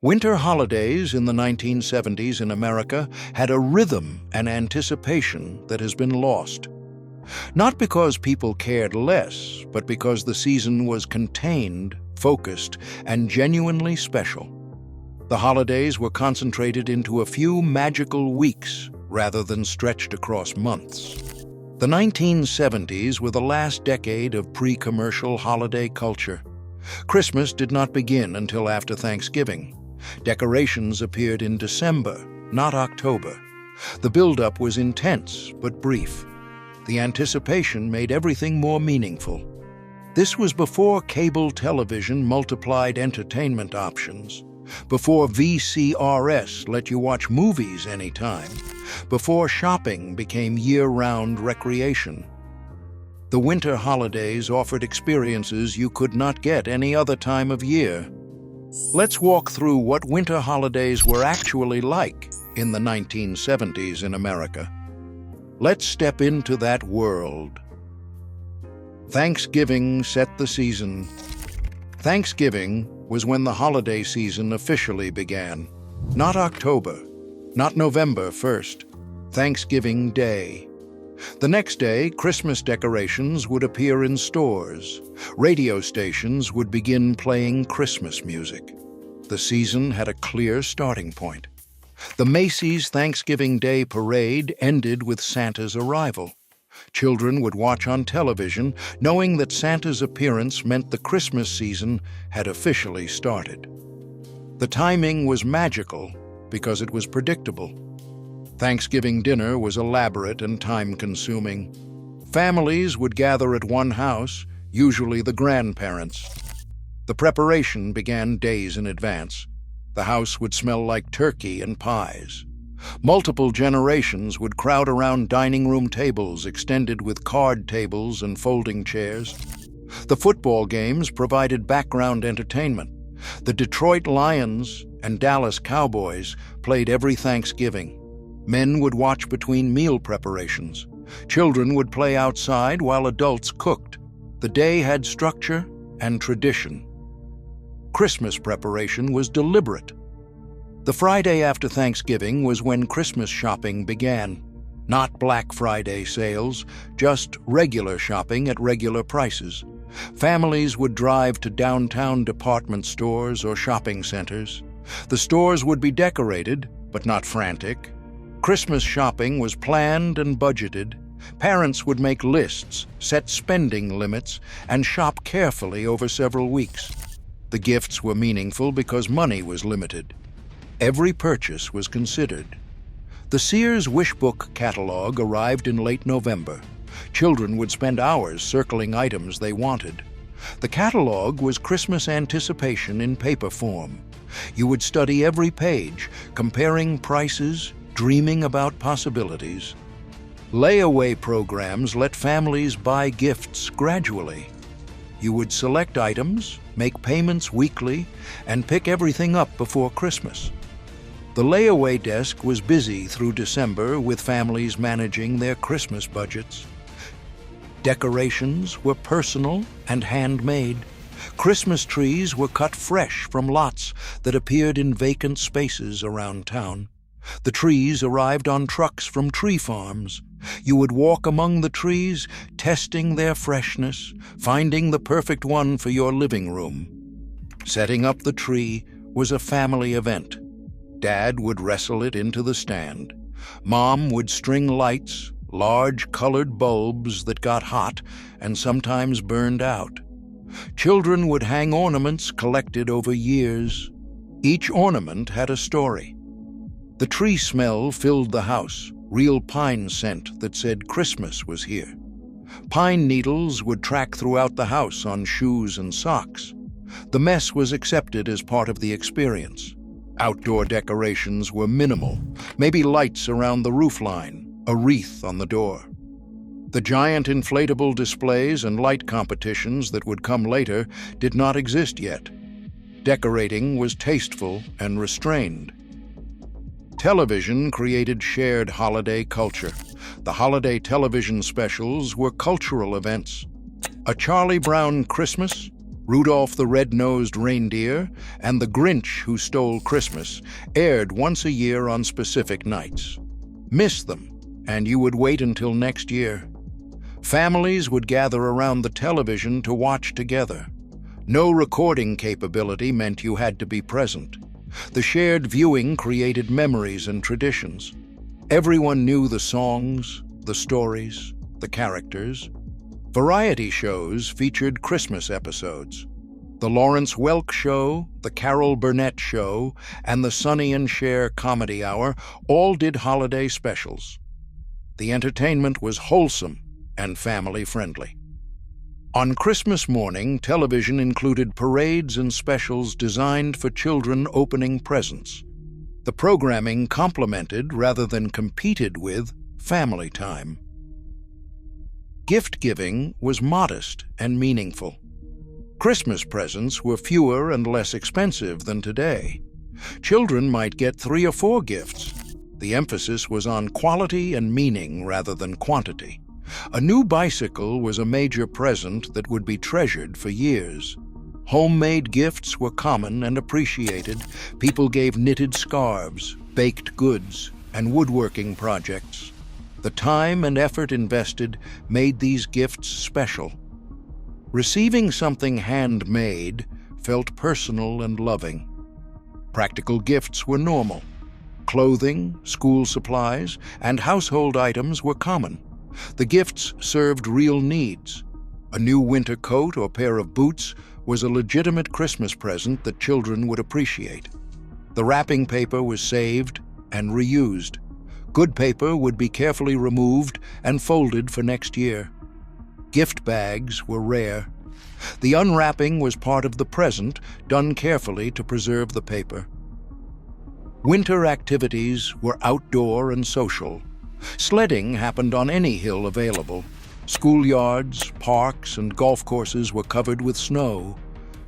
Winter holidays in the 1970s in America had a rhythm and anticipation that has been lost. Not because people cared less, but because the season was contained, focused, and genuinely special. The holidays were concentrated into a few magical weeks rather than stretched across months. The 1970s were the last decade of pre-commercial holiday culture. Christmas did not begin until after Thanksgiving. Decorations appeared in December, not October. The build-up was intense but brief. The anticipation made everything more meaningful. This was before cable television multiplied entertainment options, before VCRS let you watch movies anytime, before shopping became year-round recreation. The winter holidays offered experiences you could not get any other time of year. Let's walk through what winter holidays were actually like in the 1970s in America. Let's step into that world. Thanksgiving set the season. Thanksgiving was when the holiday season officially began. Not October, not November 1st, Thanksgiving Day. The next day, Christmas decorations would appear in stores. Radio stations would begin playing Christmas music. The season had a clear starting point. The Macy's Thanksgiving Day Parade ended with Santa's arrival. Children would watch on television, knowing that Santa's appearance meant the Christmas season had officially started. The timing was magical because it was predictable. Thanksgiving dinner was elaborate and time-consuming. Families would gather at one house, usually the grandparents. The preparation began days in advance. The house would smell like turkey and pies. Multiple generations would crowd around dining room tables extended with card tables and folding chairs. The football games provided background entertainment. The Detroit Lions and Dallas Cowboys played every Thanksgiving. Men would watch between meal preparations. Children would play outside while adults cooked. The day had structure and tradition. Christmas preparation was deliberate. The Friday after Thanksgiving was when Christmas shopping began. Not Black Friday sales, just regular shopping at regular prices. Families would drive to downtown department stores or shopping centers. The stores would be decorated, but not frantic. Christmas shopping was planned and budgeted. Parents would make lists, set spending limits, and shop carefully over several weeks. The gifts were meaningful because money was limited. Every purchase was considered. The Sears Wishbook catalog arrived in late November. Children would spend hours circling items they wanted. The catalog was Christmas anticipation in paper form. You would study every page, comparing prices, dreaming about possibilities. Layaway programs let families buy gifts gradually. You would select items, make payments weekly, and pick everything up before Christmas. The layaway desk was busy through December with families managing their Christmas budgets. Decorations were personal and handmade. Christmas trees were cut fresh from lots that appeared in vacant spaces around town. The trees arrived on trucks from tree farms. You would walk among the trees, testing their freshness, finding the perfect one for your living room. Setting up the tree was a family event. Dad would wrestle it into the stand. Mom would string lights, large colored bulbs that got hot and sometimes burned out. Children would hang ornaments collected over years. Each ornament had a story. The tree smell filled the house, real pine scent that said Christmas was here. Pine needles would track throughout the house on shoes and socks. The mess was accepted as part of the experience. Outdoor decorations were minimal, maybe lights around the roofline, a wreath on the door. The giant inflatable displays and light competitions that would come later did not exist yet. Decorating was tasteful and restrained. Television created shared holiday culture. The holiday television specials were cultural events. A Charlie Brown Christmas, Rudolph the Red-Nosed Reindeer and The Grinch Who Stole Christmas aired once a year on specific nights. Miss them, and you would wait until next year. Families would gather around the television to watch together. No recording capability meant you had to be present. The shared viewing created memories and traditions. Everyone knew the songs, the stories, the characters. Variety shows featured Christmas episodes. The Lawrence Welk Show, the Carol Burnett Show, and the Sonny and Cher Comedy Hour all did holiday specials. The entertainment was wholesome and family-friendly. On Christmas morning, television included parades and specials designed for children opening presents. The programming complemented rather than competed with family time. Gift-giving was modest and meaningful. Christmas presents were fewer and less expensive than today. Children might get 3 or 4 gifts. The emphasis was on quality and meaning rather than quantity. A new bicycle was a major present that would be treasured for years. Homemade gifts were common and appreciated. People gave knitted scarves, baked goods, and woodworking projects. The time and effort invested made these gifts special. Receiving something handmade felt personal and loving. Practical gifts were normal. Clothing, school supplies, and household items were common. The gifts served real needs. A new winter coat or pair of boots was a legitimate Christmas present that children would appreciate. The wrapping paper was saved and reused. Good paper would be carefully removed and folded for next year. Gift bags were rare. The unwrapping was part of the present, done carefully to preserve the paper. Winter activities were outdoor and social. Sledding happened on any hill available. Schoolyards, parks, and golf courses were covered with snow.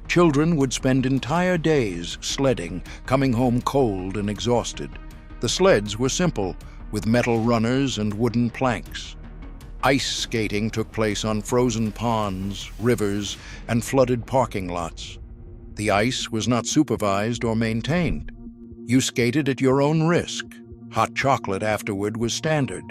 Children would spend entire days sledding, coming home cold and exhausted. The sleds were simple, with metal runners and wooden planks. Ice skating took place on frozen ponds, rivers, and flooded parking lots. The ice was not supervised or maintained. You skated at your own risk. Hot chocolate afterward was standard.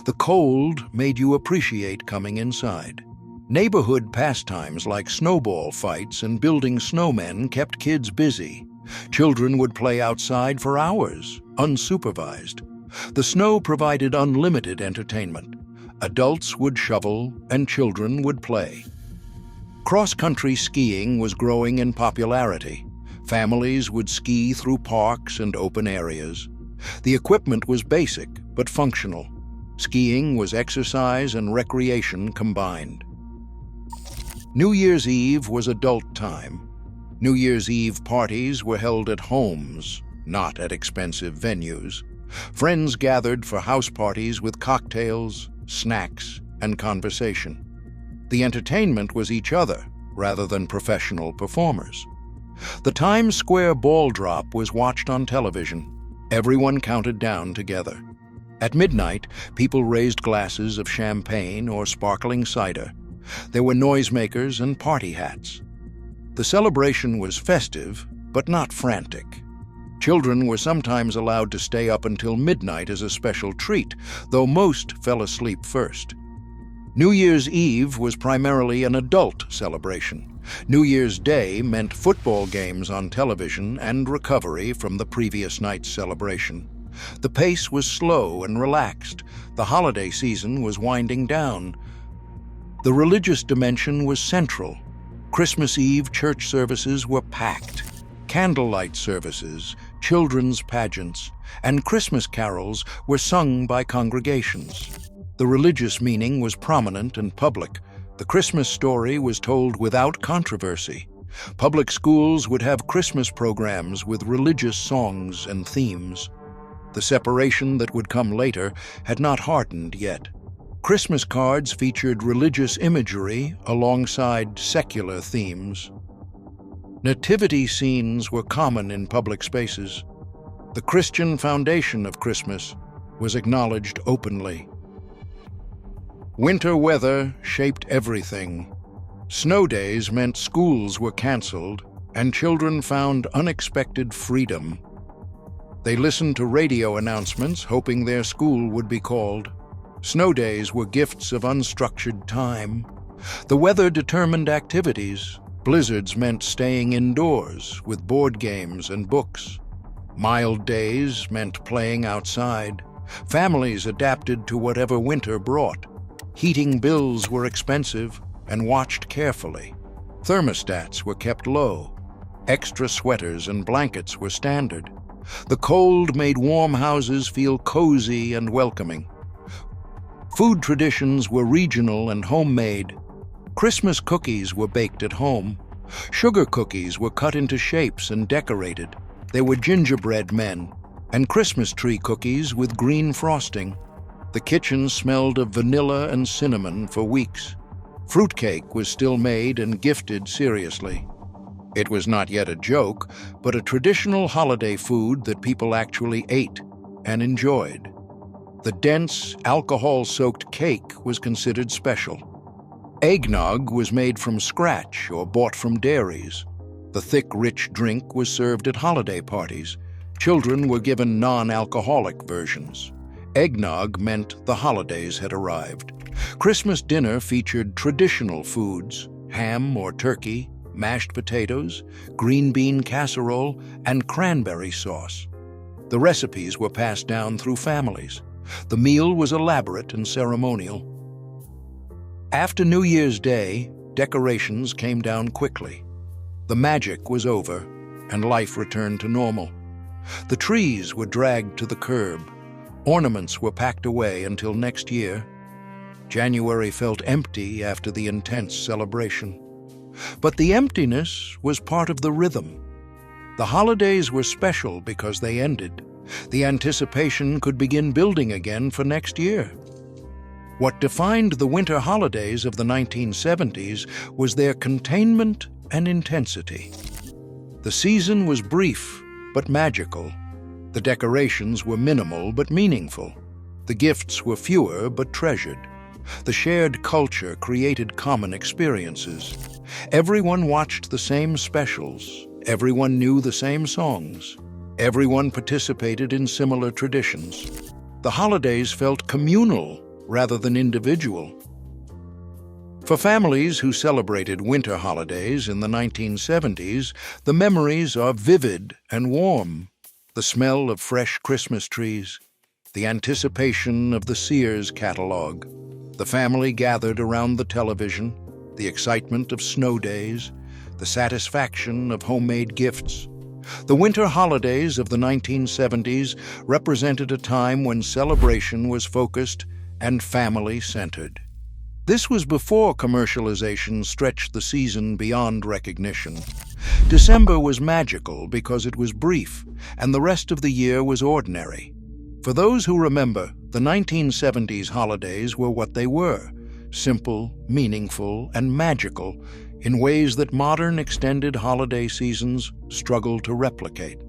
The cold made you appreciate coming inside. Neighborhood pastimes like snowball fights and building snowmen kept kids busy. Children would play outside for hours, unsupervised. The snow provided unlimited entertainment. Adults would shovel and children would play. Cross-country skiing was growing in popularity. Families would ski through parks and open areas. The equipment was basic but functional. Skiing was exercise and recreation combined. New Year's Eve was adult time. New Year's Eve parties were held at homes, not at expensive venues. Friends gathered for house parties with cocktails, snacks, and conversation. The entertainment was each other rather than professional performers. The Times Square ball drop was watched on television. Everyone counted down together. At midnight, people raised glasses of champagne or sparkling cider. There were noisemakers and party hats. The celebration was festive, but not frantic. Children were sometimes allowed to stay up until midnight as a special treat, though most fell asleep first. New Year's Eve was primarily an adult celebration. New Year's Day meant football games on television and recovery from the previous night's celebration. The pace was slow and relaxed. The holiday season was winding down. The religious dimension was central. Christmas Eve church services were packed. Candlelight services, children's pageants, and Christmas carols were sung by congregations. The religious meaning was prominent and public. The Christmas story was told without controversy. Public schools would have Christmas programs with religious songs and themes. The separation that would come later had not hardened yet. Christmas cards featured religious imagery alongside secular themes. Nativity scenes were common in public spaces. The Christian foundation of Christmas was acknowledged openly. Winter weather shaped everything. Snow days meant schools were canceled and children found unexpected freedom. They listened to radio announcements hoping their school would be called. Snow days were gifts of unstructured time. The weather determined activities. Blizzards meant staying indoors with board games and books. Mild days meant playing outside. Families adapted to whatever winter brought. Heating bills were expensive and watched carefully. Thermostats were kept low. Extra sweaters and blankets were standard. The cold made warm houses feel cozy and welcoming. Food traditions were regional and homemade. Christmas cookies were baked at home. Sugar cookies were cut into shapes and decorated. They were gingerbread men, and Christmas tree cookies with green frosting. The kitchen smelled of vanilla and cinnamon for weeks. Fruitcake was still made and gifted seriously. It was not yet a joke, but a traditional holiday food that people actually ate and enjoyed. The dense, alcohol-soaked cake was considered special. Eggnog was made from scratch or bought from dairies. The thick, rich drink was served at holiday parties. Children were given non-alcoholic versions. Eggnog meant the holidays had arrived. Christmas dinner featured traditional foods: ham or turkey, mashed potatoes, green bean casserole, and cranberry sauce. The recipes were passed down through families. The meal was elaborate and ceremonial. After New Year's Day, decorations came down quickly. The magic was over, and life returned to normal. The trees were dragged to the curb. Ornaments were packed away until next year. January felt empty after the intense celebration. But the emptiness was part of the rhythm. The holidays were special because they ended. The anticipation could begin building again for next year. What defined the winter holidays of the 1970s was their containment and intensity. The season was brief but magical. The decorations were minimal but meaningful. The gifts were fewer but treasured. The shared culture created common experiences. Everyone watched the same specials. Everyone knew the same songs. Everyone participated in similar traditions. The holidays felt communal rather than individual. For families who celebrated winter holidays in the 1970s, the memories are vivid and warm. The smell of fresh Christmas trees, the anticipation of the Sears catalog, the family gathered around the television, the excitement of snow days, the satisfaction of homemade gifts. The winter holidays of the 1970s represented a time when celebration was focused and family-centered. This was before commercialization stretched the season beyond recognition. December was magical because it was brief, and the rest of the year was ordinary. For those who remember, the 1970s holidays were what they were: simple, meaningful, and magical in ways that modern extended holiday seasons struggle to replicate.